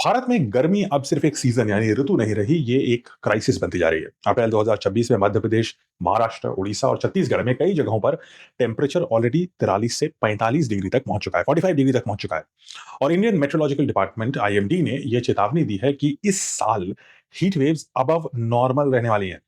भारत में गर्मी अब सिर्फ एक सीजन यानी ऋतु नहीं रही, ये एक क्राइसिस बनती जा रही है। अप्रैल 2026 में मध्य प्रदेश, महाराष्ट्र, उड़ीसा और छत्तीसगढ़ में कई जगहों पर टेम्परेचर ऑलरेडी 43 से 45 डिग्री तक पहुंच चुका है, 45 डिग्री तक पहुंच चुका है। और इंडियन मेट्रोलॉजिकल डिपार्टमेंट आईएमडी ने यह चेतावनी दी है कि इस साल हीट वेव्स अबव नॉर्मल रहने वाली हैं।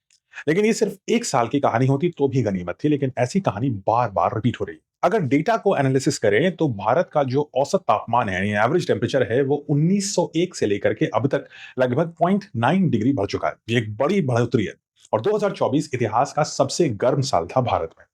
लेकिन ये सिर्फ एक साल की कहानी होती तो भी गनीमत थी, लेकिन ऐसी कहानी बार बार रिपीट हो रही है। अगर डेटा को एनालिसिस करें तो भारत का जो औसत तापमान है यानी एवरेज टेम्परेचर है वो 1901 से लेकर के अब तक लगभग 0.9 डिग्री बढ़ चुका है। ये एक बड़ी बढ़ोतरी है। और 2024 इतिहास का सबसे गर्म साल था भारत में।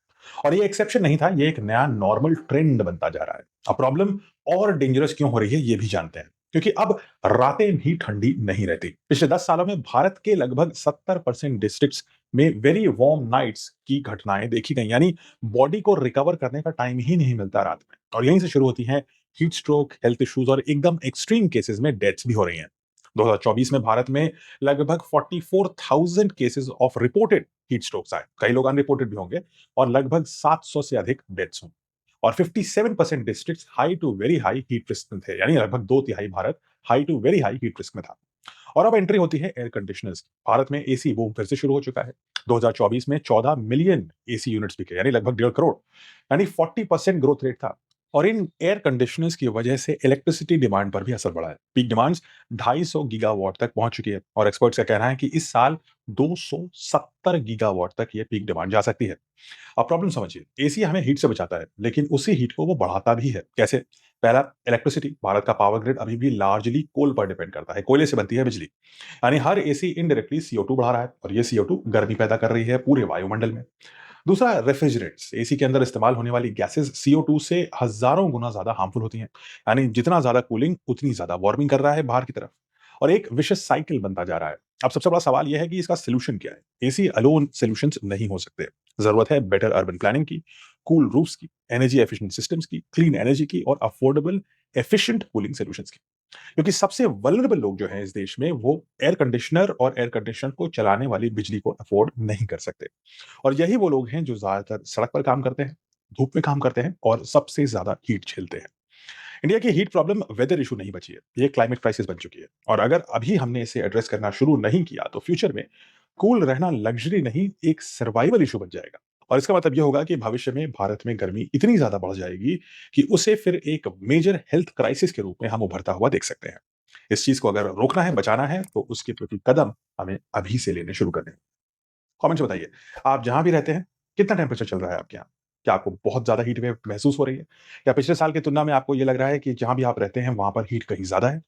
और ये एक्सेप्शन नहीं था, ये एक नया नॉर्मल ट्रेंड बनता जा रहा है। अब प्रॉब्लम और डेंजरस क्यों हो रही है ये भी जानते हैं, क्योंकि अब रातें भी ठंडी नहीं रहती। पिछले 10 सालों में भारत के लगभग 70% डिस्ट्रिक्ट्स में वेरी वार्म नाइट्स की घटनाएं देखी गई, यानी बॉडी को रिकवर करने का टाइम ही नहीं मिलता रात में। और यहीं से शुरू होती हैं हीट स्ट्रोक, हेल्थ इश्यूज और एकदम एक्सट्रीम केसेस में डेथ्स भी हो रही हैं। 2024 में भारत में लगभग 44,000 cases of reported heat strokes आए, कई लोग अनरिपोर्टेड भी होंगे, और लगभग 700 से अधिक डेथ्स हुई। और 57% districts high to very high heat risk में थे, यानी लगभग दो तिहाई Bharat high to very high heat risk में था। और अब एंट्री होती है एयर कंडीशनर्स की। भारत में एसी बूम फिर से शुरू हो चुका है। 2024 में 14 मिलियन एसी यूनिट्स बिके, यानी लगभग 1.5 करोड़, यानी 40% ग्रोथ रेट था। और इन एयर कंडीशनर्स की वजह से इलेक्ट्रिसिटी डिमांड पर भी असर पड़ा है। पीक डिमांड्स 250 गीगावाट तक पहुंच चुकी है, और एक्सपर्ट्स का कहना है कि इस साल 270 गीगावाट तक ये पीक डिमांड जा सकती है। अब प्रॉब्लम समझिए, एसी हमें हीट से बचाता है, लेकिन उसी हीट को वो बढ़ाता भी है। कैसे? पहला, इलेक्ट्रिसिटी। भारत का पावर ग्रिड अभी भी लार्जली कोल पर डिपेंड करता है, कोयले से बनती है बिजली। यानी हर एसी इनडायरेक्टली सीओ2 बढ़ा रहा है, और ये सीओ2 गर्मी पैदा कर रही है पूरे वायुमंडल में। दूसरा, रेफ्रिजरेंट्स। एसी के अंदर इस्तेमाल होने वाली गैसेस सीओ2 से हजारों गुना ज्यादा हार्मफुल होती हैं। यानी जितना ज्यादा कूलिंग उतनी ज्यादा वार्मिंग कर रहा है बाहर की तरफ। और एक विशेष साइकिल बनता जा रहा है। अब सबसे बड़ा सवाल यह है कि इसका सोल्यूशन क्या है। एसी अलोन सोल्यूशंस नहीं हो सकते। जरूरत है बेटर अर्बन प्लानिंग की, कूल रूफ्स की, एनर्जी एफिशिएंट सिस्टम्स की, क्लीन एनर्जी की, और अफोर्डेबल एफिशिएंट कूलिंग सॉल्यूशंस की। क्योंकि सबसे वल्नरेबल लोग जो हैं इस देश में, वो एयर कंडीशनर और एयर कंडीशनर को चलाने वाली बिजली को अफोर्ड नहीं कर सकते। और यही वो लोग हैं जो ज्यादातर सड़क पर काम करते हैं, धूप में काम करते हैं, और सबसे ज्यादा हीट झेलते हैं। इंडिया की हीट प्रॉब्लम वेदर इशू नहीं बची है, ये क्लाइमेट क्राइसिस बन चुकी है। और अगर अभी हमने इसे एड्रेस करना शुरू नहीं किया तो फ्यूचर में कूल रहना लग्जरी नहीं, एक सर्वाइवल इशू बन जाएगा। और इसका मतलब यह होगा कि भविष्य में भारत में गर्मी इतनी ज्यादा बढ़ जाएगी कि उसे फिर एक मेजर हेल्थ क्राइसिस के रूप में हम उभरता हुआ देख सकते हैं। इस चीज को अगर रोकना है, बचाना है, तो उसके प्रति कदम हमें अभी से लेने शुरू करने हैं। कमेंट्स में बताइए, आप जहां भी रहते हैं कितना टेम्परेचर चल रहा है आपके यहाँ? क्या आपको बहुत ज्यादा हीट वेव महसूस हो रही है, या पिछले साल की तुलना में आपको ये लग रहा है कि जहां भी आप रहते हैं वहां पर हीट कहीं ज्यादा है?